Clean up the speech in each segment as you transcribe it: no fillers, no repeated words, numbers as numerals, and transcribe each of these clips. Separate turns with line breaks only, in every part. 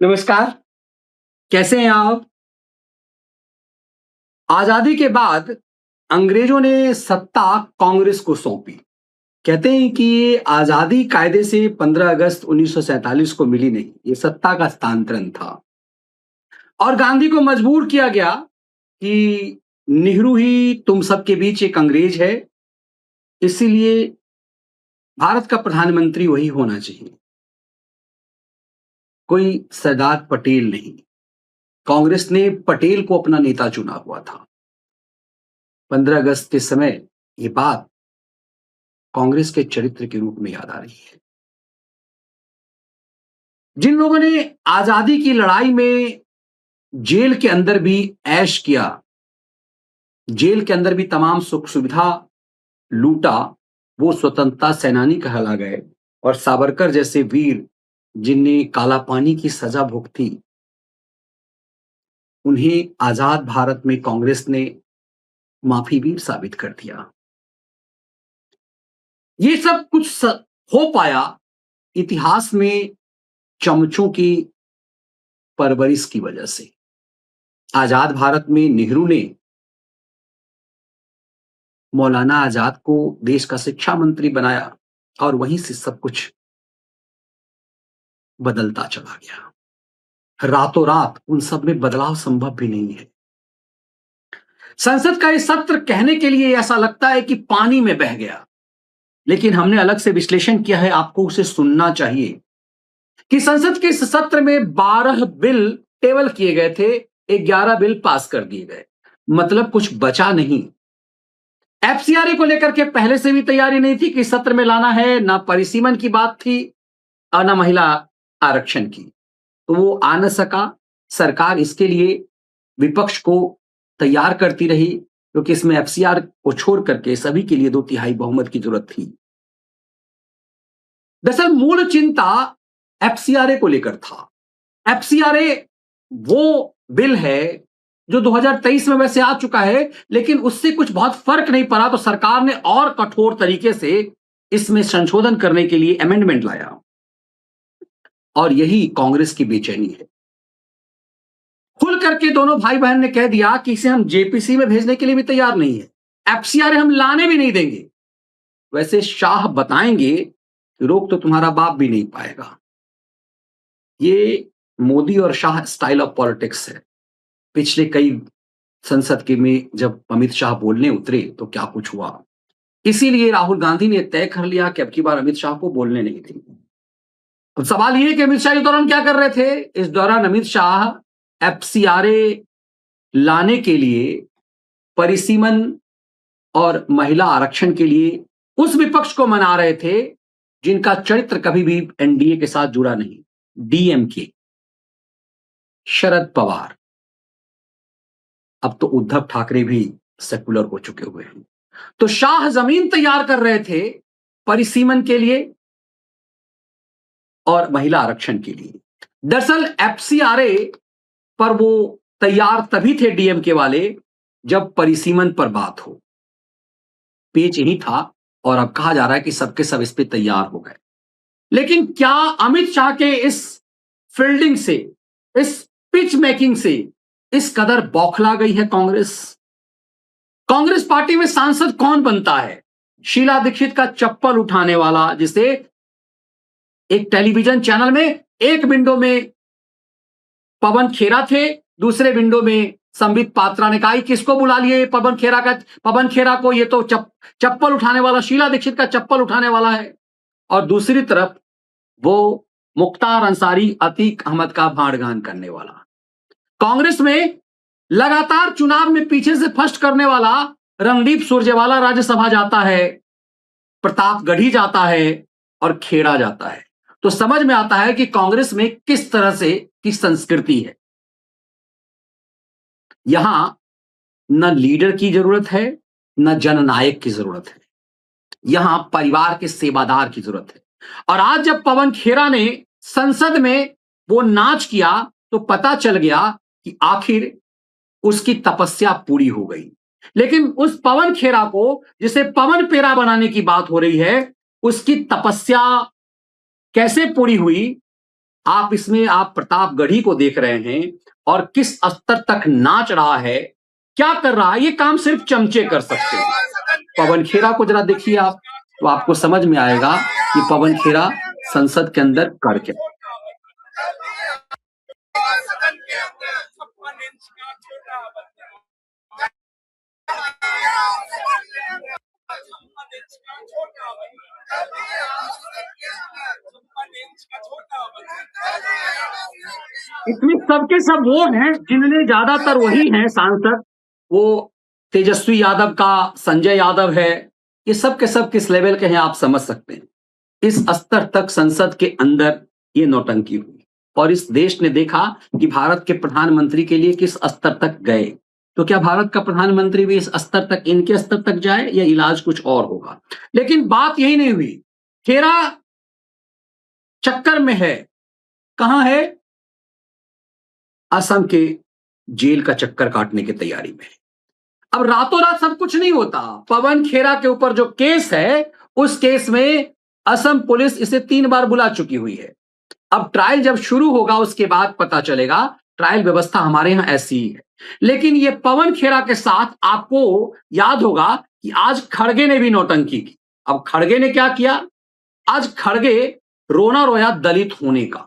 नमस्कार, कैसे हैं आप? आजादी के बाद अंग्रेजों ने सत्ता कांग्रेस को सौंपी। कहते हैं कि ये आजादी कायदे से 15 अगस्त 1947 को मिली नहीं, ये सत्ता का हस्तांतरण था। और गांधी को मजबूर किया गया कि नेहरू ही तुम सबके बीच एक अंग्रेज है, इसीलिए भारत का प्रधानमंत्री वही होना चाहिए, कोई सरदार पटेल नहीं। कांग्रेस ने पटेल को अपना नेता चुना हुआ था। 15 अगस्त के समय ये बात कांग्रेस के चरित्र के रूप में याद आ रही है। जिन लोगों ने आजादी की लड़ाई में जेल के अंदर भी ऐश किया, जेल के अंदर भी तमाम सुख सुविधा लूटा, वो स्वतंत्रता सेनानी कहला गए। और सावरकर जैसे वीर जिनने काला पानी की सजा भुगती, उन्हें आजाद भारत में कांग्रेस ने माफी वीर साबित कर दिया। ये सब कुछ हो पाया इतिहास में चमचों की परवरिश की वजह से। आजाद भारत में नेहरू ने मौलाना आजाद को देश का शिक्षा मंत्री बनाया और वहीं से सब कुछ बदलता चला गया। रातों रात उन सब में बदलाव संभव भी नहीं है। संसद का ये सत्र कहने के लिए ऐसा लगता है कि पानी में बह गया, लेकिन हमने अलग से विश्लेषण किया है, आपको उसे सुनना चाहिए कि संसद के इस सत्र में 12 बिल टेबल किए गए थे, 11 बिल पास कर दिए गए, मतलब कुछ बचा नहीं। एफसीआरए को लेकर के पहले से भी तैयारी नहीं थी कि सत्र में लाना है, ना परिसीमन की बात थी और ना महिला आरक्षण की, तो वो आ न सका। सरकार इसके लिए विपक्ष को तैयार करती रही, क्योंकि इसमें एफसीआर को छोड़ करके सभी के लिए 2/3 बहुमत की जरूरत थी। दरअसल मूल चिंता एफसीआरए को लेकर था। एफसीआरए वो बिल है जो 2023 में वैसे आ चुका है, लेकिन उससे कुछ बहुत फर्क नहीं पड़ा, तो सरकार ने और कठोर तरीके से इसमें संशोधन करने के लिए अमेंडमेंट लाया। और यही कांग्रेस की बेचैनी है। खुल करके दोनों भाई बहन ने कह दिया कि इसे हम जेपीसी में भेजने के लिए भी तैयार नहीं है, एफसीआरए हम लाने भी नहीं देंगे। वैसे शाह बताएंगे कि रोक तो तुम्हारा बाप भी नहीं पाएगा। ये मोदी और शाह स्टाइल ऑफ पॉलिटिक्स है। पिछले कई संसद के में जब अमित शाह बोलने उतरे तो क्या कुछ हुआ। इसीलिए राहुल गांधी ने तय कर लिया कि अब की बार अमित शाह को बोलने नहीं देंगे। अब सवाल यह है कि अमित शाह इस दौरान क्या कर रहे थे। इस दौरान अमित शाह एफसीआरए लाने के लिए, परिसीमन और महिला आरक्षण के लिए उस विपक्ष को मना रहे थे जिनका चरित्र कभी भी एनडीए के साथ जुड़ा नहीं। डीएमके, शरद पवार, अब तो उद्धव ठाकरे भी सेकुलर हो चुके हुए हैं। तो शाह जमीन तैयार कर रहे थे परिसीमन के लिए और महिला आरक्षण के लिए। दरअसल एफसीआरए पर वो तैयार तभी थे डीएमके वाले जब परिसीमन पर बात हो। पेच यही था और अब कहा जा रहा है कि सबके सब इस पे तैयार हो गए। लेकिन क्या अमित शाह के इस फील्डिंग से, इस पिच मेकिंग से इस कदर बौखला गई है कांग्रेस? कांग्रेस पार्टी में सांसद कौन बनता है? शीला दीक्षित का चप्पल उठाने वाला, जिसे एक टेलीविजन चैनल में एक विंडो में पवन खेरा थे, दूसरे विंडो में संबित पात्रा ने कहा किसको बुला लिए पवन खेरा को, ये तो चप्पल उठाने वाला, शीला दीक्षित का चप्पल उठाने वाला है। और दूसरी तरफ वो मुख्तार अंसारी, अतीक अहमद का भाड़गान करने वाला। कांग्रेस में लगातार चुनाव में पीछे से फर्स्ट करने वाला रणदीप सुरजेवाला राज्यसभा जाता है, प्रतापगढ़ी जाता है और खेड़ा जाता है। तो समझ में आता है कि कांग्रेस में किस तरह से की संस्कृति है। यहां न लीडर की जरूरत है, न जननायक की जरूरत है, यहां परिवार के सेवादार की जरूरत है। और आज जब पवन खेरा ने संसद में वो नाच किया तो पता चल गया कि आखिर उसकी तपस्या पूरी हो गई। लेकिन उस पवन खेरा को, जिसे पवन पेरा बनाने की बात हो रही है, उसकी तपस्या कैसे पूरी हुई आप इसमें आप प्रतापगढ़ी को देख रहे हैं और किस स्तर तक नाच रहा है, क्या कर रहा है, ये काम सिर्फ चमचे कर सकते हैं। पवन खेरा को जरा देखिए आप, तो आपको समझ में आएगा कि पवन खेरा संसद के अंदर कर क्या। इसमें सबके सब वो हैं जिनमें ज्यादातर वही हैं सांसद, वो तेजस्वी यादव का संजय यादव है, ये सब के सब किस लेवल के हैं आप समझ सकते हैं। इस स्तर तक संसद के अंदर ये नौटंकी हुई और इस देश ने देखा कि भारत के प्रधानमंत्री के लिए किस स्तर तक गए। तो क्या भारत का प्रधानमंत्री भी इस स्तर तक, इनके स्तर तक जाए या इलाज कुछ और होगा? लेकिन बात यही नहीं हुई। खेरा चक्कर में है, कहां है? असम के जेल का चक्कर काटने की तैयारी में। अब रातों रात सब कुछ नहीं होता। पवन खेरा के ऊपर जो केस है, उस केस में असम पुलिस इसे 3 बार बुला चुकी हुई है। अब ट्रायल जब शुरू होगा उसके बाद पता चलेगा। ट्रायल व्यवस्था हमारे यहां ऐसी ही है। लेकिन ये पवन खेरा के साथ आपको याद होगा कि आज खड़गे ने भी नौटंकी की। अब खड़गे ने क्या किया? आज खड़गे रोना रोया दलित होने का।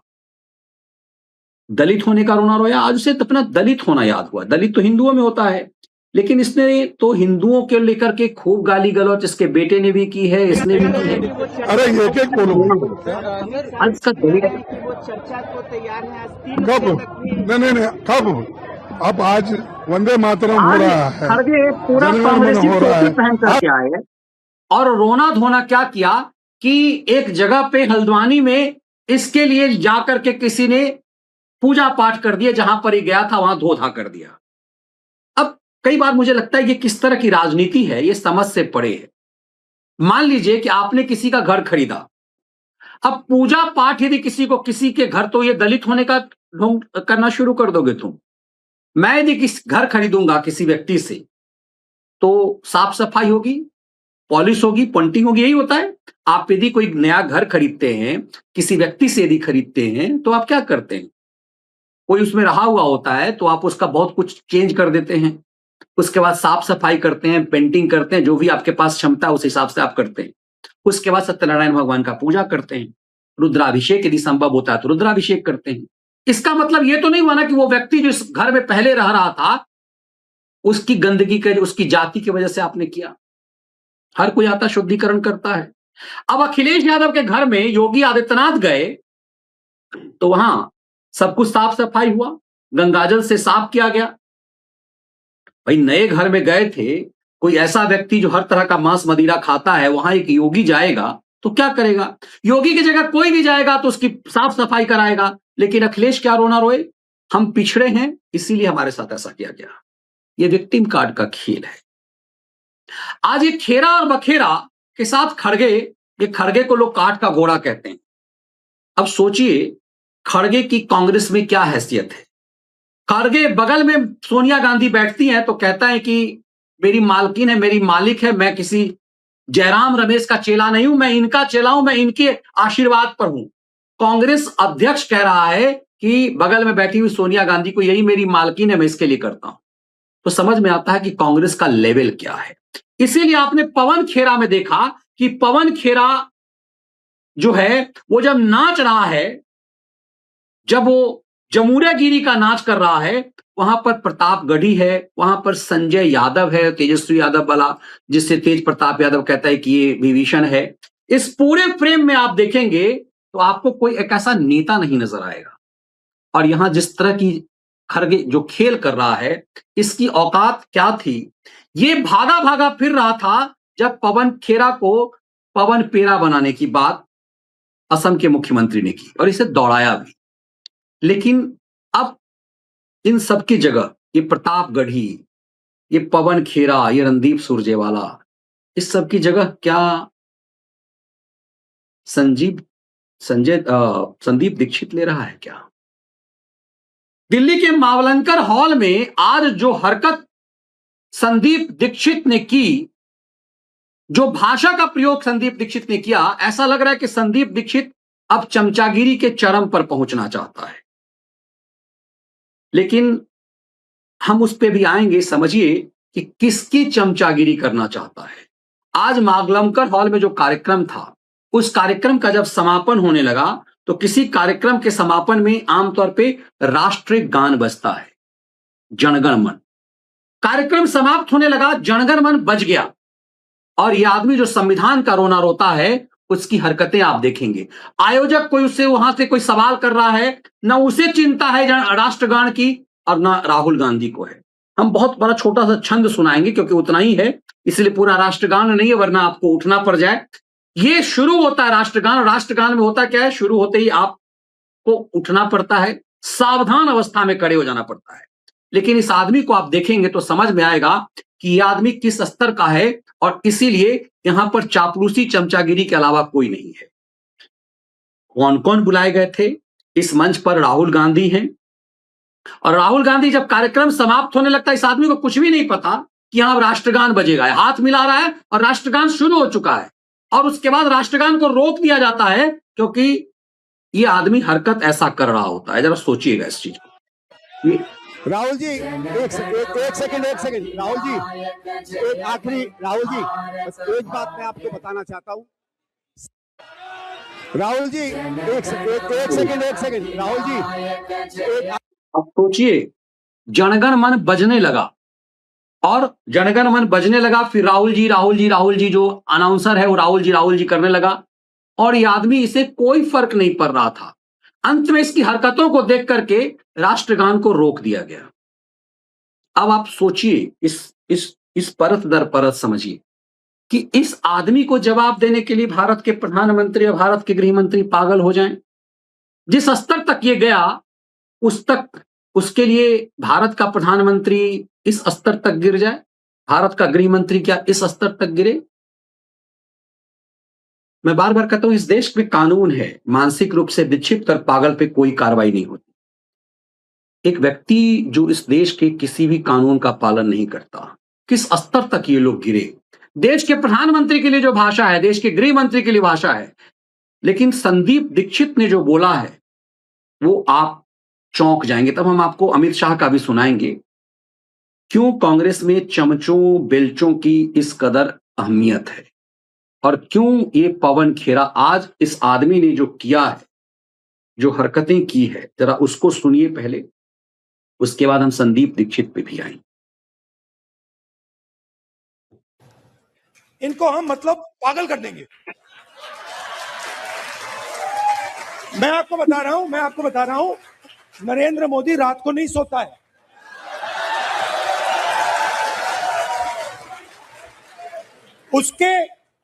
दलित होने का रोना रोया, आज उसे अपना दलित होना याद हुआ। दलित तो हिंदुओं में होता है, लेकिन इसने तो हिंदुओं के लेकर के खूब गाली गलौज इसके बेटे ने भी की है, इसने भी की है।
अरे एक एक
आज का दलित
कब नहीं कब अब आज वंदे मातरम हो रहा है,
खड़गे पूरा
जनगण मन
कांग्रेसी
हो रहा
टोपी
है।
पहन करके आए और रोना धोना क्या किया कि एक जगह पे हल्द्वानी में इसके लिए जाकर के किसी ने पूजा पाठ कर दिया, जहां पर ये गया था वहां धो धा कर दिया। अब कई बार मुझे लगता है ये किस तरह की राजनीति है, ये समझ से परे है। मान लीजिए कि आपने किसी का घर खरीदा, अब पूजा पाठ यदि किसी के घर, तो ये दलित होने का ढोंग करना शुरू कर दोगे तुम। मैं यदि किस घर खरीदूंगा किसी व्यक्ति से, तो साफ सफाई होगी, पॉलिश होगी, पेंटिंग होगी, यही होता है। आप यदि कोई नया घर खरीदते हैं, किसी व्यक्ति से यदि खरीदते हैं, तो आप क्या करते हैं? कोई उसमें रहा हुआ होता है तो आप उसका बहुत कुछ चेंज कर देते हैं। उसके बाद साफ सफाई करते हैं, पेंटिंग करते हैं, जो भी आपके पास क्षमता है उस हिसाब से आप करते हैं। उसके बाद सत्यनारायण भगवान का पूजा करते हैं, रुद्राभिषेक यदि संभव होता है तो रुद्राभिषेक करते हैं। इसका मतलब ये तो नहीं हुआ ना कि वो व्यक्ति जो इस घर में पहले रह रहा था, उसकी गंदगी के, उसकी जाति की वजह से आपने किया। हर कोई आता शुद्धिकरण करता है। अब अखिलेश यादव के घर में योगी आदित्यनाथ गए तो वहां सब कुछ साफ सफाई हुआ, गंगाजल से साफ किया गया। भाई नए घर में गए थे, कोई ऐसा व्यक्ति जो हर तरह का मांस मदिरा खाता है, वहां एक योगी जाएगा तो क्या करेगा? योगी की जगह कोई भी जाएगा तो उसकी साफ सफाई कराएगा। लेकिन अखिलेश क्या रोना रोए? हम पिछड़े हैं इसीलिए हमारे साथ ऐसा किया गया। ये विक्टिम कार्ड का खेल है। आज ये खेरा और बखेरा के साथ खड़गे, ये खड़गे को लोग काट का घोड़ा कहते हैं। अब सोचिए खड़गे की कांग्रेस में क्या हैसियत है। खड़गे बगल में सोनिया गांधी बैठती हैं तो कहता है कि मेरी मालकिन है, मेरी मालिक है, मैं किसी जयराम रमेश का चेला नहीं हूं, मैं इनका चेला हूं, मैं इनके आशीर्वाद पर हूं। कांग्रेस अध्यक्ष कह रहा है कि बगल में बैठी हुई सोनिया गांधी को यही मेरी मालकिन है, मैं इसके लिए करता हूं। तो समझ में आता है कि कांग्रेस का लेवल क्या है। इसीलिए आपने पवन खेरा में देखा कि पवन खेरा जो है वो जब नाच रहा है, जब वो जमुरियागिरी का नाच कर रहा है, वहां पर प्रतापगढ़ी है, वहां पर संजय यादव है, तेजस्वी यादव वाला, जिससे तेज प्रताप यादव कहता है कि ये विभीषण है। इस पूरे फ्रेम में आप देखेंगे तो आपको कोई एक ऐसा नेता नहीं नजर आएगा। और यहां जिस तरह की खड़गे जो खेल कर रहा है, इसकी औकात क्या थी? ये भागा भागा फिर रहा था जब पवन खेरा को पवन पेरा बनाने की बात असम के मुख्यमंत्री ने की और इसे दौड़ाया भी। लेकिन अब इन सब की जगह ये प्रतापगढ़ी, ये पवन खेरा, ये रणदीप सुरजेवाला, इस सब की जगह क्या संदीप दीक्षित ले रहा है क्या? दिल्ली के मावलंकर हॉल में आज जो हरकत संदीप दीक्षित ने की, जो भाषा का प्रयोग संदीप दीक्षित ने किया, ऐसा लग रहा है कि संदीप दीक्षित अब चमचागिरी के चरम पर पहुंचना चाहता है। लेकिन हम उस पे भी आएंगे, समझिए कि किसकी चमचागिरी करना चाहता है। आज मावलंकर हॉल में जो कार्यक्रम था, उस कार्यक्रम का जब समापन होने लगा तो किसी कार्यक्रम के समापन में आमतौर पे राष्ट्रीय गान बजता है, जनगण मन। कार्यक्रम समाप्त होने लगा, जनगण मन बज गया और यह आदमी जो संविधान का रोना रोता है, उसकी हरकतें आप देखेंगे। आयोजक कोई उससे वहां से कोई सवाल कर रहा है, ना उसे चिंता है राष्ट्रगान की और ना राहुल गांधी को है। हम बहुत बड़ा छोटा सा छंद सुनाएंगे क्योंकि उतना ही है, इसलिए पूरा राष्ट्रगान नहीं है, वरना आपको उठना पड़ जाए। ये शुरू होता है राष्ट्रगान। राष्ट्रगान में होता क्या है, शुरू होते ही आपको उठना पड़ता है, सावधान अवस्था में खड़े हो जाना पड़ता है। लेकिन इस आदमी को आप देखेंगे तो समझ में आएगा कि यह आदमी किस स्तर का है और इसीलिए यहां पर चापलूसी चमचागिरी के अलावा कोई नहीं है। कौन कौन बुलाए गए थे इस मंच पर? राहुल गांधी हैं। और राहुल गांधी जब कार्यक्रम समाप्त होने लगता है, इस आदमी को कुछ भी नहीं पता कि यहां राष्ट्रगान बजेगा। हाथ मिला रहा है और राष्ट्रगान शुरू हो चुका है और उसके बाद राष्ट्रगान को रोक दिया जाता है क्योंकि यह आदमी हरकत ऐसा कर रहा होता है। जरा सोचिएगा इस चीज को।
राहुल जी एक सेकंड राहुल जी, एक आखिरी, राहुल जी बस एक बात मैं आपको बताना चाहता हूं। राहुल जी एक सेकंड राहुल जी
अब सोचिए, जनगण मन बजने लगा और जनगण मन बजने लगा, फिर राहुल जी जो अनाउंसर है वो राहुल जी करने लगा और ये आदमी, इसे कोई फर्क नहीं पड़ रहा था। अंत में इसकी हरकतों को देख करके राष्ट्रगान को रोक दिया गया। अब आप सोचिए, इस परत दर परत समझिए कि इस आदमी को जवाब देने के लिए भारत के प्रधानमंत्री और भारत के गृह मंत्री पागल हो जाएं। जिस स्तर तक ये गया उसके लिए भारत का प्रधानमंत्री इस स्तर तक गिर जाए, भारत का गृह मंत्री क्या इस स्तर तक गिरे? मैं बार बार कहता हूं, इस देश में कानून है, मानसिक रूप से विक्षिप्त और पागल पे कोई कार्रवाई नहीं होती। एक व्यक्ति जो इस देश के किसी भी कानून का पालन नहीं करता, किस स्तर तक ये लोग गिरे? देश के प्रधानमंत्री के लिए जो भाषा है, देश के गृह मंत्री के लिए भाषा है, लेकिन संदीप दीक्षित ने जो बोला है वो आप चौंक जाएंगे। तब हम आपको अमित शाह का भी सुनाएंगे, क्यों कांग्रेस में चमचों बेलचों की इस कदर अहमियत है और क्यों ये पवन खेरा आज इस आदमी ने जो किया है, जो हरकतें की है, जरा उसको सुनिए पहले, उसके बाद हम संदीप दीक्षित पे भी आएंगे।
इनको हम मतलब पागल कर देंगे। मैं आपको बता रहा हूं नरेंद्र मोदी रात को नहीं सोता है।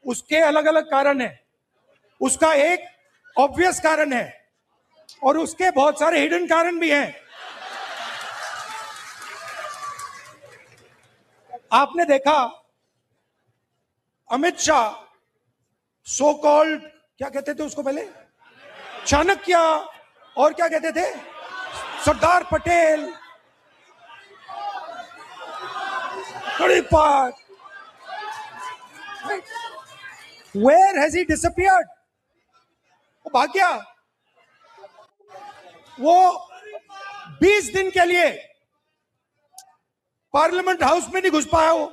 उसके अलग अलग कारण है। उसका एक ऑब्वियस कारण है और उसके बहुत सारे हिडन कारण भी हैं। आपने देखा अमित शाह, सो कॉल्ड, क्या कहते थे उसको पहले, चाणक्य, और क्या कहते थे, Sardar Patel, गणिपात, Where has he disappeared? वो भाग गया। वो 20 दिन के लिए पार्लियामेंट हाउस में नहीं घुस पाया वो।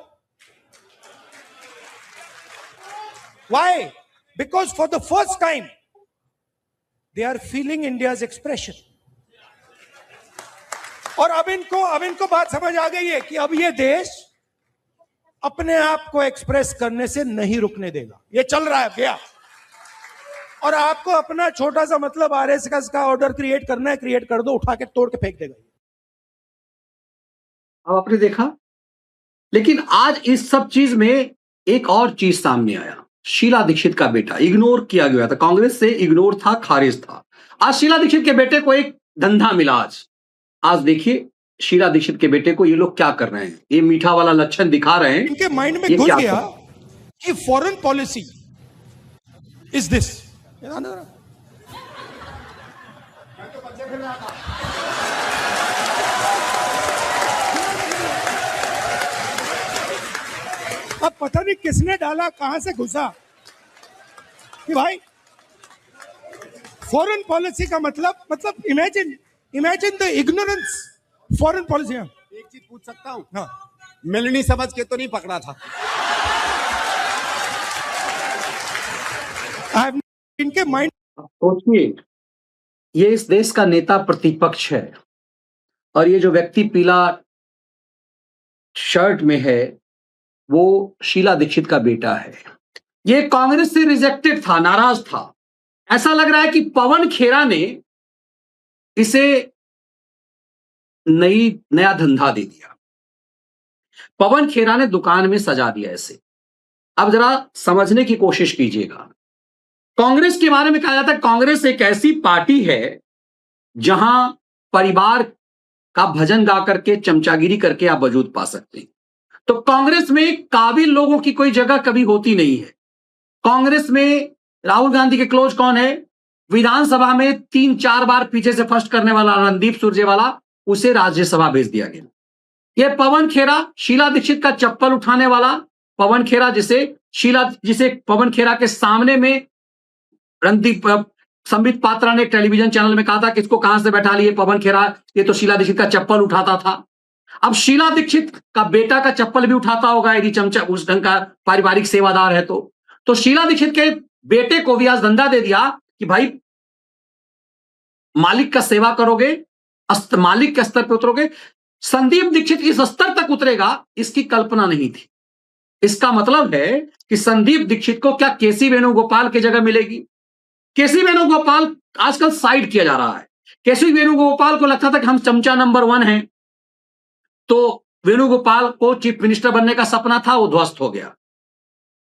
Why? Because for the first time they are feeling India's expression. और अब इनको बात समझ आ गई है कि अब ये देश अपने आप को एक्सप्रेस करने से नहीं रुकने देगा। ये चल रहा है भैया, और आपको अपना छोटा सा मतलब आरएसएस का ऑर्डर क्रिएट करना है, क्रिएट कर दो, उठा के तोड़ के फेंक देगा।
अब आपने देखा, लेकिन आज इस सब चीज में एक और चीज सामने आया। शीला दीक्षित का बेटा इग्नोर किया गया था, कांग्रेस से इग्नोर था, खारिज था। आज शीला दीक्षित के बेटे को एक धंधा मिला। आज देखिए शीला दीक्षित के बेटे को ये लोग क्या कर रहे हैं, ये मीठा वाला लक्षण दिखा रहे हैं।
इनके माइंड में घुस गया कि फॉरेन पॉलिसी इज दिस। अब पता नहीं किसने डाला, कहां से घुसा कि भाई फॉरेन पॉलिसी का मतलब imagine the ignorance foreign policy.
एक चीज पूछ सकता हूँ?
हाँ,
मिलनी समझ के तो नहीं पकड़ा था?
इनके माइंड।
सोचिए, ये इस देश का नेता प्रतिपक्ष है और ये जो व्यक्ति पीला शर्ट में है वो शीला दीक्षित का बेटा है। ये कांग्रेस से रिजेक्टेड था, नाराज था। ऐसा लग रहा है कि पवन खेरा ने इसे नया धंधा दे दिया। पवन खेरा ने दुकान में सजा दिया इसे। अब जरा समझने की कोशिश कीजिएगा। कांग्रेस के बारे में कहा जाता है कांग्रेस एक ऐसी पार्टी है जहां परिवार का भजन गा करके चमचागिरी करके आप वजूद पा सकते हैं। तो कांग्रेस में काबिल लोगों की कोई जगह कभी होती नहीं है। कांग्रेस में राहुल गांधी के क्लोज कौन है? विधानसभा में 3-4 बार पीछे से फर्स्ट करने वाला रणदीप सुरजेवाला, उसे राज्यसभा भेज दिया गया। यह पवन खेरा, शीला दीक्षित का चप्पल उठाने वाला पवन खेरा, जिसे पवन खेरा के सामने में संबित पात्रा ने टेलीविजन चैनल में कहा था कि इसको कहां से बैठा लिए पवन खेरा, ये तो शीला दीक्षित का चप्पल उठाता था। अब शीला दीक्षित का बेटा का चप्पल भी उठाता होगा यदि चमचा उस ढंग का पारिवारिक सेवादार है तो शीला दीक्षित के बेटे को भी आज धंधा दे दिया कि भाई मालिक का सेवा करोगे, मालिक के स्तर पर उतरोगे। संदीप दीक्षित इस स्तर तक उतरेगा इसकी कल्पना नहीं थी। इसका मतलब है कि संदीप दीक्षित को क्या केसी वेणुगोपाल की जगह मिलेगी? केसी वेणुगोपाल आजकल साइड किया जा रहा है। केसी वेणुगोपाल को लगता था कि हम चमचा नंबर 1 हैं, तो वेणुगोपाल को चीफ मिनिस्टर बनने का सपना था, वो ध्वस्त हो गया।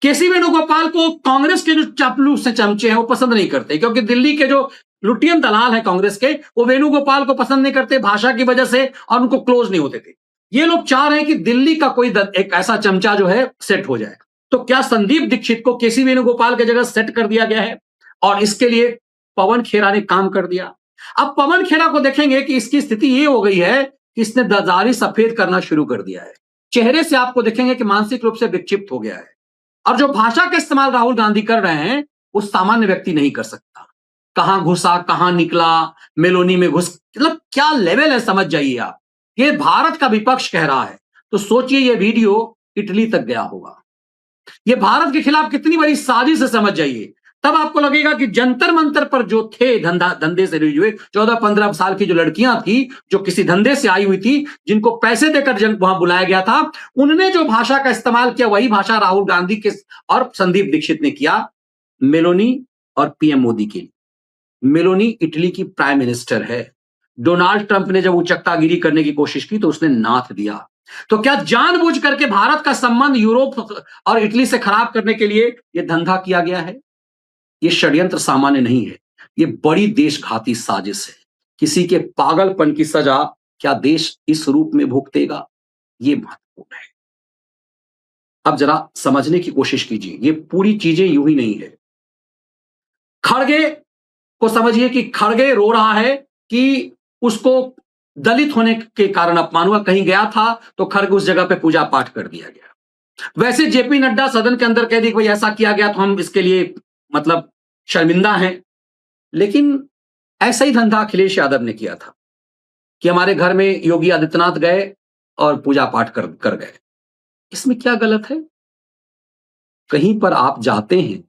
केसी वेणुगोपाल को कांग्रेस के जो चापलूस से चमचे हैं वो पसंद नहीं करते, क्योंकि दिल्ली के जो लुटियन दलाल हैं कांग्रेस के, वो वेणुगोपाल को पसंद नहीं करते भाषा की वजह से और उनको क्लोज नहीं होते थे। ये लोग चाह रहे हैं कि दिल्ली का कोई एक ऐसा चमचा जो है सेट हो जाए। तो क्या संदीप दीक्षित को केसी वेणुगोपाल की जगह सेट कर दिया गया है और इसके लिए पवन खेरा ने काम कर दिया? अब पवन खेरा को देखेंगे कि इसकी स्थिति ये हो गई है कि इसने दाढ़ी सफेद करना शुरू कर दिया है। चेहरे से आपको देखेंगे कि मानसिक रूप से विक्षिप्त हो गया है और जो भाषा का इस्तेमाल राहुल गांधी कर रहे हैं वो सामान्य व्यक्ति नहीं कर सकता। कहां घुसा, कहां निकला, मेलोनी में घुस, मतलब क्या लेवल है, समझ जाइए आप। ये भारत का विपक्ष कह रहा है तो सोचिए ये वीडियो इटली तक गया होगा। ये भारत के खिलाफ कितनी बड़ी साजिश है, समझ जाइए। तब आपको लगेगा कि जंतर मंतर पर जो थे धंधे से जुड़े हुए 14-15 साल की जो लड़कियां थी, जो किसी धंधे से आई हुई थी, जिनको पैसे देकर वहां बुलाया गया था, उन्होंने जो भाषा का इस्तेमाल किया वही भाषा राहुल गांधी के और संदीप दीक्षित ने किया मेलोनी और पीएम मोदी के लिए। मेलोनी इटली की प्राइम मिनिस्टर है। डोनाल्ड ट्रंप ने जब उचक्तागिरी करने की कोशिश की तो उसने नाथ दिया। तो क्या जानबूझ करके भारत का संबंध यूरोप और इटली से खराब करने के लिए यह धंधा किया गया है? यह षड्यंत्र सामान्य नहीं है, यह बड़ी देशघाती साजिश है। किसी के पागलपन की सजा क्या देश इस रूप में भुगतेगा? यह महत्वपूर्ण है। अब जरा समझने की कोशिश कीजिए, ये पूरी चीजें यूं ही नहीं है। खड़गे को समझिए कि खड़गे रो रहा है कि उसको दलित होने के कारण अपमान हुआ, कहीं गया था तो खड़गे उस जगह पे पूजा पाठ कर दिया गया। वैसे जेपी नड्डा सदन के अंदर कह दी कि भाई ऐसा किया गया तो हम इसके लिए मतलब शर्मिंदा हैं। लेकिन ऐसा ही धंधा अखिलेश यादव ने किया था कि हमारे घर में योगी आदित्यनाथ गए और पूजा पाठ कर गए। इसमें क्या गलत है? कहीं पर आप जाते हैं,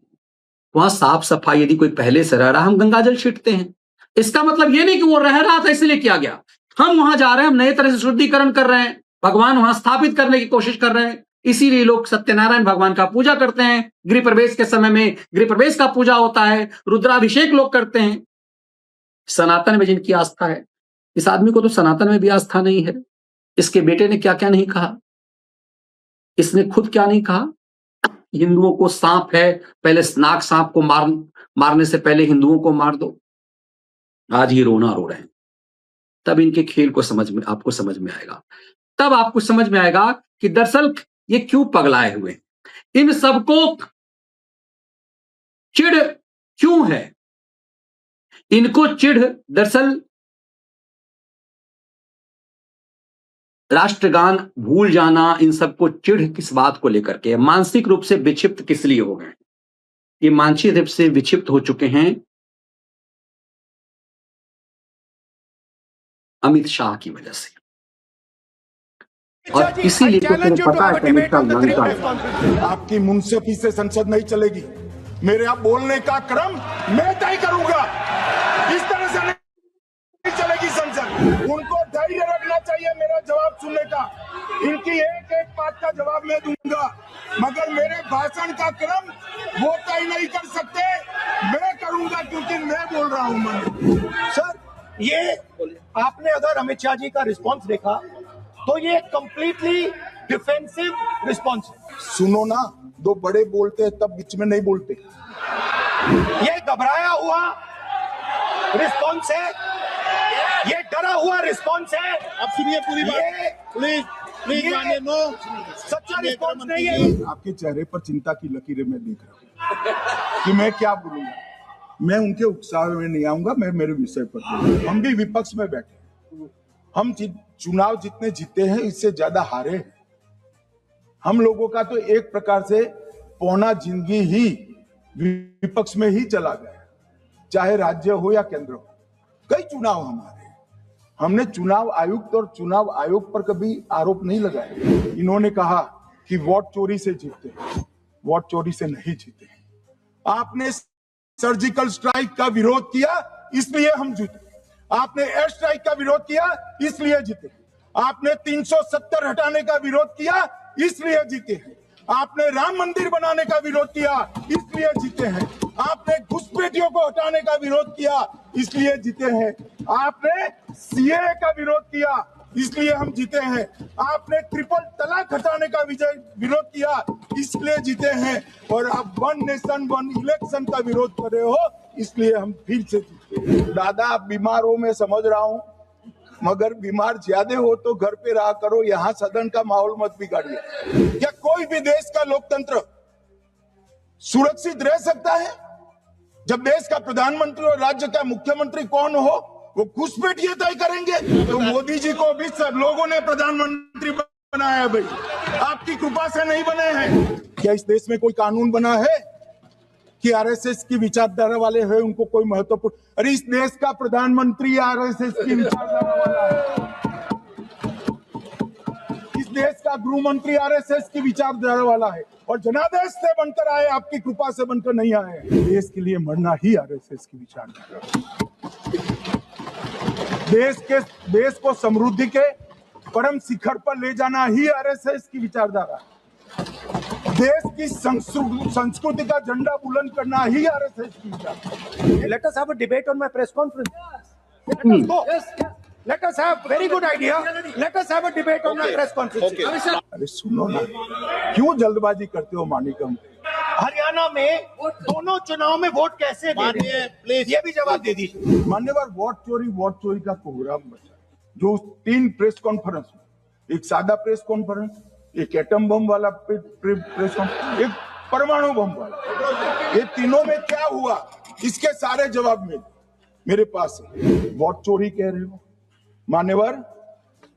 वहां साफ सफाई यदि कोई पहले से रह रहा है, हम गंगाजल छींटते हैं। इसका मतलब यह नहीं कि वो रह रहा था इसलिए किया गया। हम वहां जा रहे हैं, हम नए तरह से शुद्धिकरण कर रहे हैं, भगवान वहां स्थापित करने की कोशिश कर रहे हैं। इसीलिए लोग सत्यनारायण भगवान का पूजा करते हैं। गृह प्रवेश के समय में गृह प्रवेश का पूजा होता है, रुद्राभिषेक लोग करते हैं। सनातन में जिनकी आस्था है, इस आदमी को तो सनातन में भी आस्था नहीं है। इसके बेटे ने क्या क्या नहीं कहा, इसने खुद क्या नहीं कहा। हिंदुओं को सांप है, पहले नाग सांप को मारने से पहले हिंदुओं को मार दो। आज ये रोना रो रहे हैं। तब इनके खेल को आपको समझ में आएगा। तब आपको समझ में आएगा कि दरअसल ये क्यों पगलाए हुए हैं, इन सबको चिढ़ क्यों है। इनको चिढ़ दरअसल राष्ट्रगान भूल जाना, इन सबको चिढ़ किस बात को लेकर के, मानसिक रूप से विक्षिप्त किस लिए हो गए। ये मानसिक रूप से विक्षिप्त हो चुके हैं अमित शाह की वजह से। और इसीलिए तो तुम्हें पता है कि अमित शाह जानता है।
आपकी मुंसफी से संसद नहीं चलेगी। मेरे आप बोलने का क्रम मैं तय करूंगा। इस तरह से नहीं चलेगी संसद। उनको धैर्य रखना चाहिए मेरा जवाब सुनने का। इनकी एक एक बात का जवाब मैं दूंगा, मगर मेरे भाषण का क्रम वो तय नहीं कर सकते, मैं करूंगा, क्योंकि मैं बोल रहा हूं।
सर, ये आपने अगर अमित शाह जी का रिस्पॉन्स देखा तो ये कंप्लीटली डिफेंसिव रिस्पॉन्स है।
सुनो ना, दो बड़े बोलते हैं तब बीच में नहीं बोलते।
ये घबराया हुआ रिस्पॉन्स है, ये डरा हुआ रिस्पॉन्स है।
अब सुनिए पूरी बात, प्लीज मानिए। नो,
सच्चा रिस्पॉन्स नहीं है।
आपके चेहरे पर चिंता की लकीरें मैं देख रहा हूँ कि मैं क्या बोलूंगा। मैं उनके उत्साह में नहीं आऊंगा, मैं मेरे विषय पर बोलूंगा। हम भी विपक्ष में बैठे, हम चुनाव जितने जीते हैं इससे ज्यादा हारे हैं। हम लोगों का तो एक प्रकार से पौना जिंदगी ही विपक्ष में ही चला गया, चाहे राज्य हो या केंद्र हो। कई चुनाव हमारे, हमने चुनाव आयुक्त और चुनाव आयोग पर कभी आरोप नहीं लगाया। इन्होंने कहा कि वोट चोरी से जीते, वोट चोरी से नहीं जीते। आपने सर्जिकल स्ट्राइक का विरोध किया इसलिए हम जीते, आपने एयर स्ट्राइक का विरोध किया इसलिए जीते, आपने 370 हटाने का विरोध किया इसलिए जीते हैं, आपने राम मंदिर बनाने का विरोध किया इसलिए जीते हैं, आपने घुसपैठियों को हटाने का विरोध किया इसलिए जीते हैं, आपने सीएए का विरोध किया इसलिए हम जीते हैं, आपने ट्रिपल तलाक हटाने का विरोध किया इसलिए जीते हैं, और आप वन नेशन वन इलेक्शन का विरोध कर रहे हो इसलिए हम फिर से जीते। दादा, आप बीमार हो मैं समझ रहा हूं, मगर बीमार ज्यादा हो तो घर पे रहा करो, यहाँ सदन का माहौल मत बिगाड़िए। क्या कोई भी देश का लोकतंत्र सुरक्षित रह सकता है जब देश का प्रधानमंत्री और राज्य का मुख्यमंत्री कौन हो वो घुसपैठिए तय करेंगे? तो मोदी जी को भी सब लोगों ने प्रधानमंत्री बनाया भाई, आपकी कृपा से नहीं बने हैं। क्या इस देश में कोई कानून बना है कि आरएसएस की विचारधारा वाले हैं उनको कोई महत्वपूर्ण? अरे इस देश का प्रधानमंत्री आरएसएस की विचारधारा वाला है, इस देश का गृह मंत्री आरएसएस की विचारधारा वाला है, और जनादेश से बनकर आए, आपकी कृपा से बनकर नहीं आए। देश के लिए मरना ही आरएसएस की विचारधारा, देश को समृद्धि के परम शिखर पर ले जाना ही आरएसएस की विचारधारा, देश की संस्कृति का झंडा बुलंद करना ही आरएसएस की विचारधारा।
Let us have a debate on my press conference. Let us go. Let us have very good idea. Let us have a debate on my press conference.
अरे सुनो ना, क्यों जल्दबाजी करते हो मानिकम?
हरियाणा में दोनों चुनाव में वोट कैसे दे? प्लीज ये भी जवाब दे दीजिए।
मान्यवर, वोट चोरी का प्रोग्राम बचा, जो 3 प्रेस कॉन्फ्रेंस, एक सादा प्रेस कॉन्फ्रेंस, एक एटम बम वाला प्रेस कॉन्फ्रेंस, एक परमाणु बम वाला, ये तीनों में क्या हुआ इसके सारे जवाब मेरे पास है। वोट चोरी कह रहे हो मान्यवर,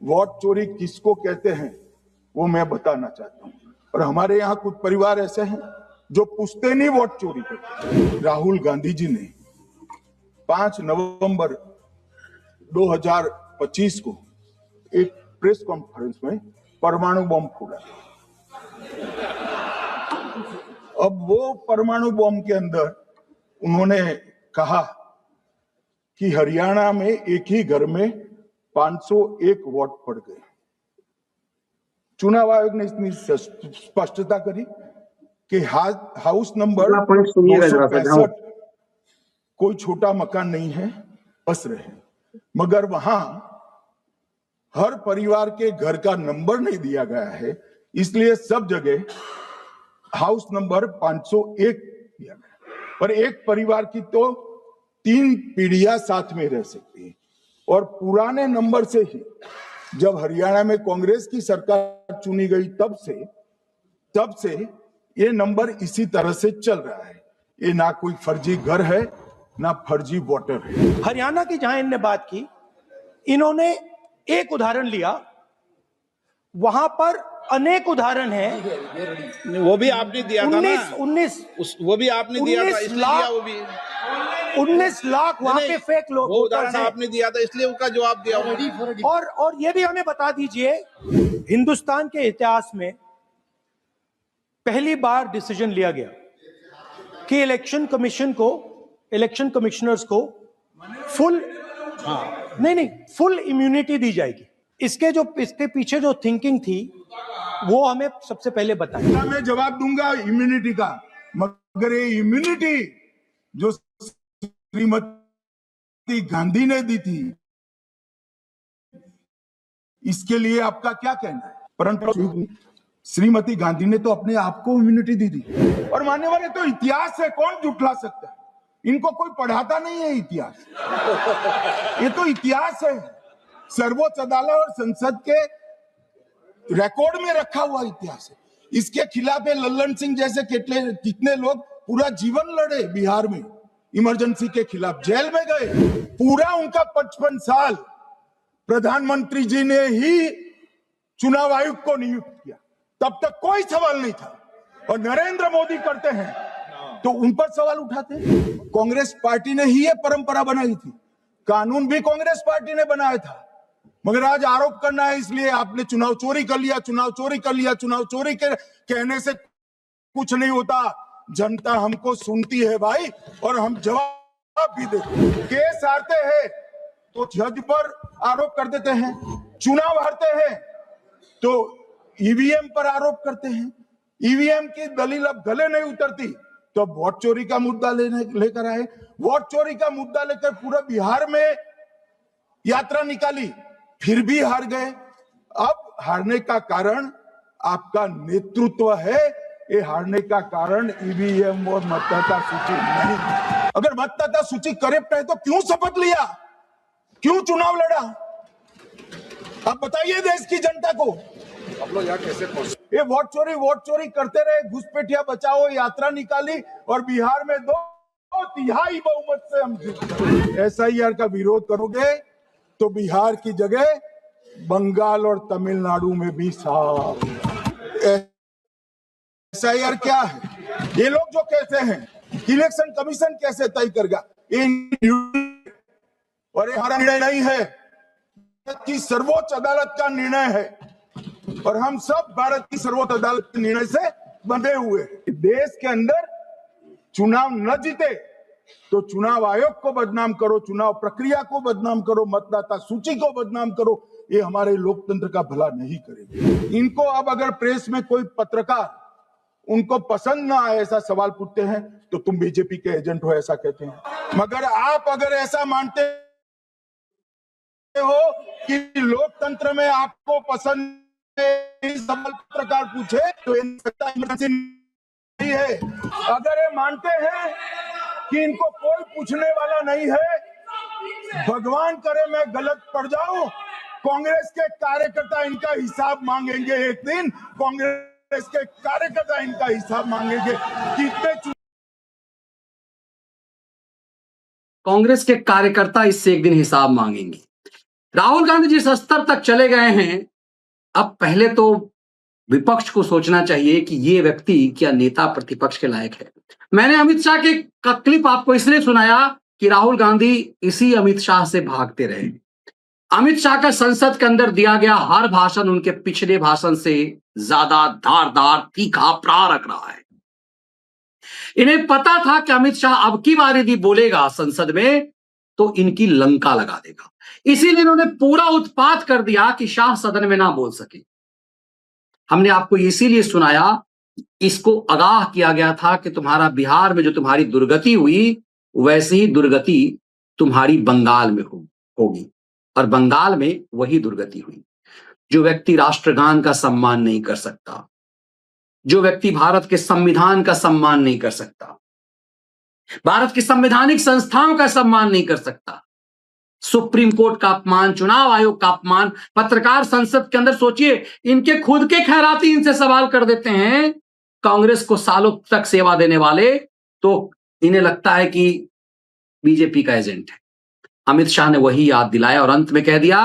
वोट चोरी किसको कहते हैं वो मैं बताना चाहता हूँ। और हमारे यहाँ कुछ परिवार ऐसे हैं जो पुश्तैनी वोट चोरी करते। राहुल गांधी जी ने 5 नवंबर 2025 को एक प्रेस कॉन्फ्रेंस में परमाणु बम फोड़ा। अब वो परमाणु बम के अंदर उन्होंने कहा कि हरियाणा में एक ही घर में 501 वोट पड़ गए। चुनाव आयोग ने इतनी स्पष्टता करी कि हाउस नंबर 265 कोई छोटा मकान नहीं है, बस रहे, मगर वहां हर परिवार के घर का नंबर नहीं दिया गया है, इसलिए सब जगह हाउस नंबर 501 दिया गया। पर एक परिवार की तो 3 पीढ़ियां साथ में रह सकती है, और पुराने नंबर से ही जब हरियाणा में कांग्रेस की सरकार चुनी गई तब से ये नंबर इसी तरह से चल रहा है। ये ना कोई फर्जी घर है ना फर्जी वोटर है।
हरियाणा की जहां इनने बात की, इन्होंने एक उदाहरण लिया, वहां पर अनेक उदाहरण हैं।
वो भी आपने दिया था ना,
19
वो भी आपने दिया था, इसलिए वो भी
19 लाख वहां पे फेक लोग
वो उदाहरण आपने दिया था इसलिए उसका जवाब दिया।
और ये भी हमें बता दीजिए, हिंदुस्तान के इतिहास में पहली बार डिसीजन लिया गया कि इलेक्शन कमिश्नर्स को फुल फुल इम्यूनिटी दी जाएगी। इसके पीछे जो थिंकिंग थी वो हमें सबसे पहले बताएं।
मैं जवाब दूंगा इम्यूनिटी का, मगर ये इम्यूनिटी जो श्रीमती गांधी ने दी थी इसके लिए आपका क्या कहना है? परंतु श्रीमती गांधी ने तो अपने आप को इम्यूनिटी दी थी। और मानने वाले तो इतिहास है, कौन जुटला सकता है? इनको कोई पढ़ाता नहीं है इतिहास, ये तो इतिहास है, सर्वोच्च अदालत और संसद के रिकॉर्ड में रखा हुआ इतिहास है। इसके खिलाफ लल्लन सिंह जैसे कितने लोग पूरा जीवन लड़े बिहार में, इमरजेंसी के खिलाफ जेल में गए। पूरा उनका 55 साल प्रधानमंत्री जी ने ही चुनाव आयुक्त को नियुक्त किया, तब तक कोई सवाल नहीं था। और नरेंद्र मोदी करते हैं तो उन पर सवाल उठाते हैं। कांग्रेस पार्टी ने ही ये परंपरा बनाई थी, कानून भी कांग्रेस पार्टी ने बनाया था। मगर आज आरोप करना है इसलिए आपने चुनाव चोरी कर लिया, चुनाव चोरी कर लिया, चुनाव चोरी के कहने से कुछ नहीं होता। जनता हमको सुनती है भाई, और हम जवाब भी देते। केस हारते हैं तो जज पर आरोप कर देते हैं, चुनाव हारते हैं तो ईवीएम पर आरोप करते हैं। ईवीएम की दलील अब गले नहीं उतरती तो वोट चोरी का मुद्दा लेकर आए। वोट चोरी का मुद्दा लेकर पूरा बिहार में यात्रा निकाली, फिर भी हार गए। अब हारने का कारण आपका नेतृत्व है, ये हारने का कारण ईवीएम और मतदाता सूची नहीं। अगर मतदाता सूची करेक्ट है तो क्यों शपथ लिया, क्यों चुनाव लड़ा? अब बताइए देश की जनता को।
आप लोग यहाँ कैसे पहुंचे?
ये वोट चोरी करते रहे, घुसपैठिया बचाओ यात्रा निकाली और बिहार में 2/3 बहुमत से हम जीते। एसआईआर का विरोध करोगे तो बिहार की जगह बंगाल और तमिलनाडु में भी साफ। एसआईआर क्या है? ये लोग जो कहते हैं इलेक्शन कमीशन कैसे तय करेगा, और ये हमारा निर्णय नहीं है, कि सर्वोच्च अदालत का निर्णय है और हम सब भारत की सर्वोच्च अदालत के निर्णय से बंधे हुए। देश के अंदर चुनाव न जीते तो चुनाव आयोग को बदनाम करो, चुनाव प्रक्रिया को बदनाम करो, मतदाता सूची को बदनाम करो, ये हमारे लोकतंत्र का भला नहीं करेगा। इनको अब अगर प्रेस में कोई पत्रकार उनको पसंद ना आए ऐसा सवाल पूछते हैं तो तुम बीजेपी के एजेंट हो ऐसा कहते हैं। मगर आप अगर ऐसा मानते हो कि लोकतंत्र में आपको पसंद सवाल पत्रकार पूछे तो इमरजेंसी नहीं है। अगर ये मानते हैं कि इनको कोई पूछने वाला नहीं है, भगवान करे मैं गलत पड़ जाऊं, कांग्रेस के कार्यकर्ता इनका हिसाब मांगेंगे। एक दिन कांग्रेस के कार्यकर्ता इनका हिसाब मांगेंगे। कितने
कांग्रेस के कार्यकर्ता इससे एक दिन हिसाब मांगेंगे। राहुल गांधी जिस स्तर तक चले गए हैं, अब पहले तो विपक्ष को सोचना चाहिए कि ये व्यक्ति क्या नेता प्रतिपक्ष के लायक है। मैंने अमित शाह के क्लिप आपको इसलिए सुनाया कि राहुल गांधी इसी अमित शाह से भागते रहे। अमित शाह का संसद के अंदर दिया गया हर भाषण उनके पिछले भाषण से ज्यादा धारदार तीखा प्रहार रख रहा है। इन्हें पता था कि अमित शाह अब की बार यदि बोलेगा संसद में तो इनकी लंका लगा देगा, इसीलिए इन्होंने पूरा उत्पात कर दिया कि शाह सदन में ना बोल सके। हमने आपको इसीलिए सुनाया, इसको आगाह किया गया था कि तुम्हारा बिहार में जो तुम्हारी दुर्गति हुई वैसी ही दुर्गति तुम्हारी बंगाल में होगी, और बंगाल में वही दुर्गति हुई। जो व्यक्ति राष्ट्रगान का सम्मान नहीं कर सकता, जो व्यक्ति भारत के संविधान का सम्मान नहीं कर सकता, भारत की संवैधानिक संस्थाओं का सम्मान नहीं कर सकता, सुप्रीम कोर्ट का अपमान, चुनाव आयोग का अपमान, पत्रकार संसद के अंदर, सोचिए इनके खुद के खैराती इनसे सवाल कर देते हैं, कांग्रेस को सालों तक सेवा देने वाले, तो इन्हें लगता है कि बीजेपी का एजेंट है। अमित शाह ने वही याद दिलाया और अंत में कह दिया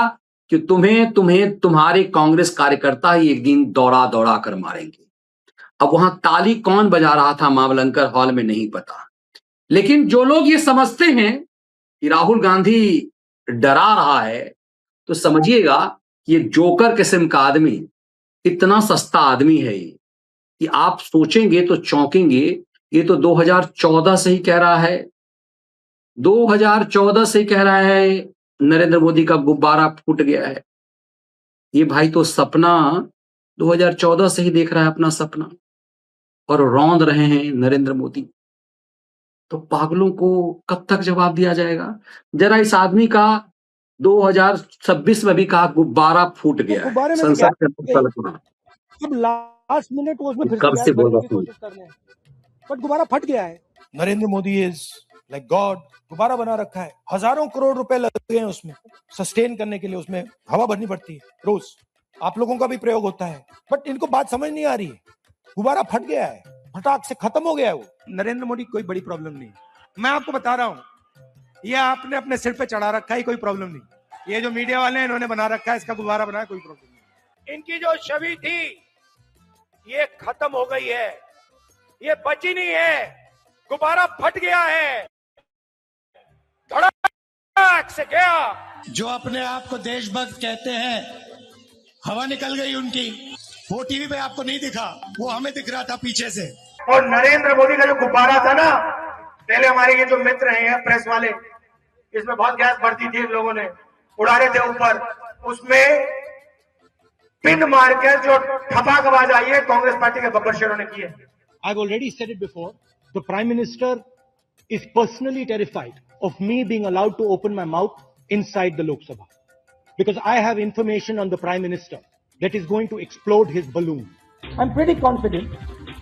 कि तुम्हें तुम्हारे कांग्रेस कार्यकर्ता ही एक दिन दौड़ा दौड़ा कर मारेंगे। अब वहां ताली कौन बजा रहा था मावलंकर हॉल में नहीं पता, लेकिन जो लोग ये समझते हैं कि राहुल गांधी डरा रहा है, तो समझिएगा ये जोकर किस्म का आदमी, इतना सस्ता आदमी है ये कि आप सोचेंगे तो चौंकेंगे। ये तो 2014 से ही कह रहा है, 2014 से कह रहा है नरेंद्र मोदी का गुब्बारा फूट गया है। ये भाई तो सपना 2014 से ही देख रहा है अपना सपना, और रौंद रहे हैं नरेंद्र मोदी। तो पागलों को कब तक जवाब दिया जाएगा? जरा इस आदमी का 2026 में भी कहा गुब्बारा फूट गया है,
गुब्बारे में से
संसद के
गैस
तलक।
अब लास्ट मिनट वो उसमें फिर
कब
से
से
गैस
बोल
भरने
रहा
की
हूँ।
कोशिश कर रहे हैं, बट गुब्बारा फट गया है।
Narendra Modi is like God, गुब्बारा बना रखा है, हजारों करोड़ रुपए लगे हैं उसमें सस्टेन करने के लिए, उसमें हवा भरनी पड़ती है रोज, आप लोगों का भी प्रयोग होता है, बट इनको बात समझ नहीं आ रही है। गुब्बारा फट गया है, फटाक से खत्म हो गया है वो। नरेंद्र मोदी कोई बड़ी प्रॉब्लम नहीं है, मैं आपको बता रहा हूं, ये आपने अपने सिर पे चढ़ा रखा है, कोई प्रॉब्लम नहीं। ये जो मीडिया वाले हैं इन्होंने बना रखा है, इसका गुब्बारा बनाया, कोई प्रॉब्लम नहीं। इनकी जो छवि थी ये खत्म हो गई है, ये बची नहीं है, गुब्बारा फट गया है, धड़ाक से गया।
जो अपने आप को देशभक्त कहते हैं, हवा निकल गई उनकी। वो टीवी पे आपको नहीं दिखा, वो हमें दिख रहा था पीछे से।
और नरेंद्र मोदी का जो गुब्बारा था ना, पहले हमारे ये जो मित्र हैं प्रेस वाले, इसमें बहुत गैस भरती थी, लोगों ने उड़ा रहे थे ऊपर, उसमें पिन मारकर जो ठपाक आवाज आई है कांग्रेस पार्टी के गब्बर शेरों ने की है।
I've already said it before. The Prime Minister is personally terrified of me being allowed to open my mouth inside the Lok Sabha, because I have information on the Prime Minister that is going to explode his balloon.
I'm pretty confident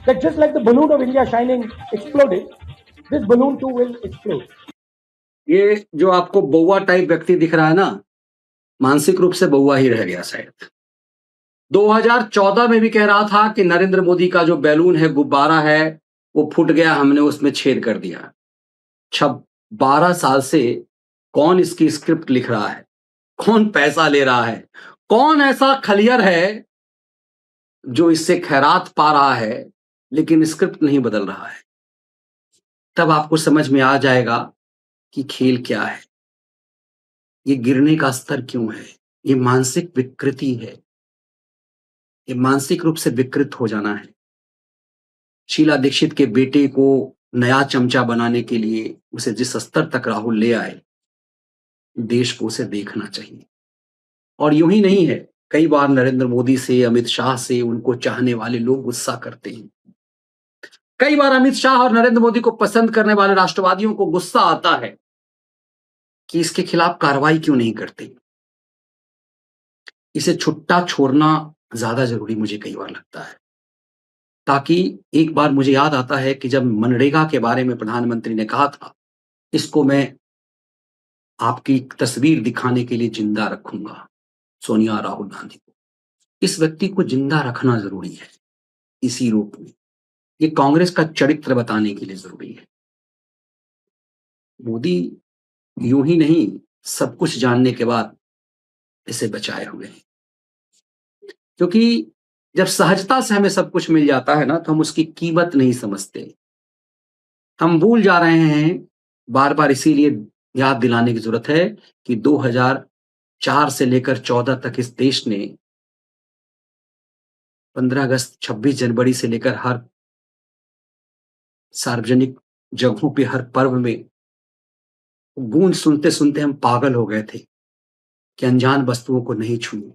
that just like the balloon of India shining exploded, this balloon too will explode.
ये जो आपको बौआ type व्यक्ति दिख रहा है ना, मानसिक रूप से बौआ ही रह गया शायद। 2014 में भी कह रहा था कि नरेंद्र मोदी का जो बैलून है, गुब्बारा है, वो फूट गया, हमने उसमें छेद कर दिया। 12 साल से कौन इसकी स्क्रिप्ट लिख रहा है, कौन पैसा ले रहा है, कौन ऐसा खलियर है जो इससे खैरात पा रहा है लेकिन स्क्रिप्ट नहीं बदल रहा है। तब आपको समझ में आ जाएगा कि खेल क्या है, ये गिरने का स्तर क्यों है। ये मानसिक विकृति है, ये मानसिक रूप से विकृत हो जाना है। शीला दीक्षित के बेटे को नया चमचा बनाने के लिए उसे जिस स्तर तक राहुल ले आए, देश को उसे देखना चाहिए। और यूं ही नहीं है, कई बार नरेंद्र मोदी से, अमित शाह से उनको चाहने वाले लोग गुस्सा करते हैं। कई बार अमित शाह और नरेंद्र मोदी को पसंद करने वाले राष्ट्रवादियों को गुस्सा आता है कि इसके खिलाफ कार्रवाई क्यों नहीं करते। इसे छुट्टा छोड़ना ज्यादा जरूरी मुझे कई बार लगता है, ताकि एक बार मुझे याद आता है कि जब मनरेगा के बारे में प्रधानमंत्री ने कहा था, इसको मैं आपकी तस्वीर दिखाने के लिए जिंदा रखूंगा, सोनिया और राहुल गांधी को। इस व्यक्ति को जिंदा रखना जरूरी है इसी रूप में, ये कांग्रेस का चरित्र बताने के लिए जरूरी है। मोदी यूं ही नहीं, सब कुछ जानने के बाद इसे बचाए हुए हैं, क्योंकि जब सहजता से हमें सब कुछ मिल जाता है ना, तो हम उसकी कीमत नहीं समझते, हम भूल जा रहे हैं। बार बार इसीलिए याद दिलाने की जरूरत है कि 2004 से लेकर 14 तक इस देश ने 15 अगस्त, 26 जनवरी से लेकर हर सार्वजनिक जगहों पे, हर पर्व में गूंज सुनते सुनते हम पागल हो गए थे कि अनजान वस्तुओं को नहीं छुए।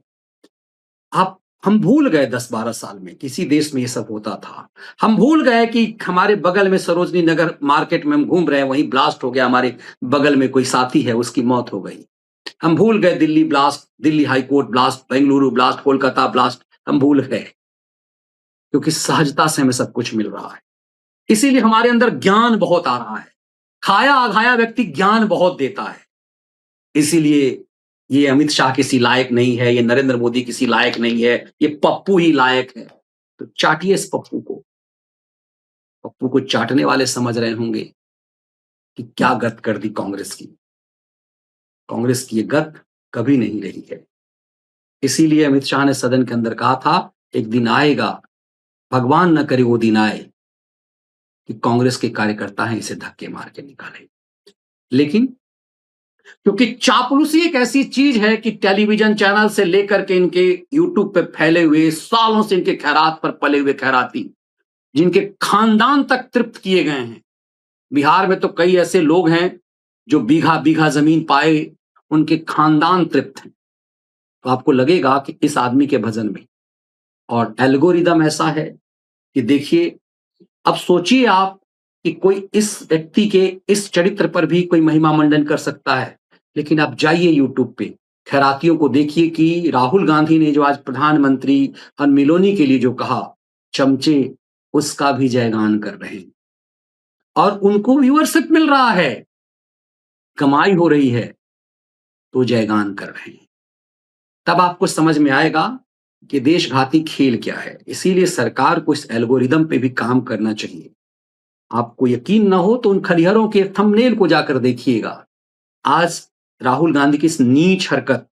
हम भूल गए 10-12 साल में किसी देश में ये सब होता था। हम भूल गए कि हमारे बगल में सरोजनी नगर मार्केट में हम घूम रहे हैं, वहीं ब्लास्ट हो गया, हमारे बगल में कोई साथी है, उसकी मौत हो गई। हम भूल गए Delhi blast, Delhi high court blast, Bengaluru blast, Kolkata blast, हम भूल गए, क्योंकि सहजता से हमें सब कुछ मिल रहा है। इसीलिए हमारे अंदर ज्ञान बहुत आ रहा है। खाया आघाया व्यक्ति ज्ञान बहुत देता है। इसीलिए ये अमित शाह किसी लायक नहीं है, ये नरेंद्र मोदी किसी लायक नहीं है, ये पप्पू ही लायक है। तो चाटिए इस पप्पू को। पप्पू को चाटने वाले समझ रहे होंगे कि क्या गत कर दी कांग्रेस की। कांग्रेस की ये गत कभी नहीं रही है। इसीलिए अमित शाह ने सदन के अंदर कहा था, एक दिन आएगा, भगवान न करे वो दिन आए, कि कांग्रेस के कार्यकर्ता हैं, इसे धक्के मार के निकाले। लेकिन क्योंकि चापलूसी एक ऐसी चीज है कि टेलीविजन चैनल से लेकर के इनके यूट्यूब पे फैले हुए, सालों से इनके खैरात पर पले हुए खैराती, जिनके खानदान तक तृप्त किए गए हैं। बिहार में तो कई ऐसे लोग हैं जो बीघा बीघा जमीन पाए, उनके खानदान तृप्त हैं। तो आपको लगेगा कि इस आदमी के भजन में, और एल्गोरिदम ऐसा है कि देखिए, अब सोचिए आप कि कोई इस व्यक्ति के इस चरित्र पर भी कोई महिमा मंडन कर सकता है। लेकिन आप जाइए यूट्यूब पे, खैरातियों को देखिए कि राहुल गांधी ने जो आज प्रधानमंत्री अनमिलोनी के लिए जो कहा, चमचे उसका भी जयगान कर रहे हैं और उनको व्यूअरशिप मिल रहा है, कमाई हो रही है, तो जयगान कर रहे हैं। तब आपको समझ में आएगा कि देशघाती खेल क्या है। इसीलिए सरकार को इस एल्गोरिदम पे भी काम करना चाहिए। आपको यकीन ना हो तो उन खलिहरों के थंबनेल को जाकर देखिएगा। आज राहुल गांधी की इस नीच हरकत,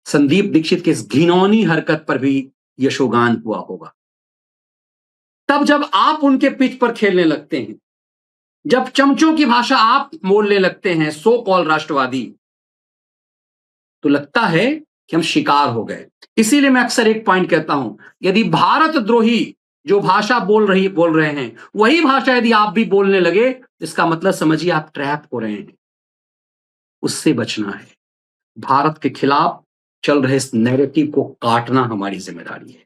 संदीप दीक्षित की इस घिनौनी हरकत पर भी यशोगान हुआ होगा। तब जब आप उनके पिच पर खेलने लगते हैं, जब चमचों की भाषा आप बोलने लगते हैं, सो कॉल राष्ट्रवादी, तो लगता है कि हम शिकार हो गए। इसीलिए मैं अक्सर एक पॉइंट कहता हूं, यदि भारत द्रोही जो भाषा बोल रहे हैं, वही भाषा यदि आप भी बोलने लगे, इसका मतलब समझिए आप ट्रैप हो रहे हैं। उससे बचना है। भारत के खिलाफ चल रहे इस नैरेटिव को काटना हमारी जिम्मेदारी है।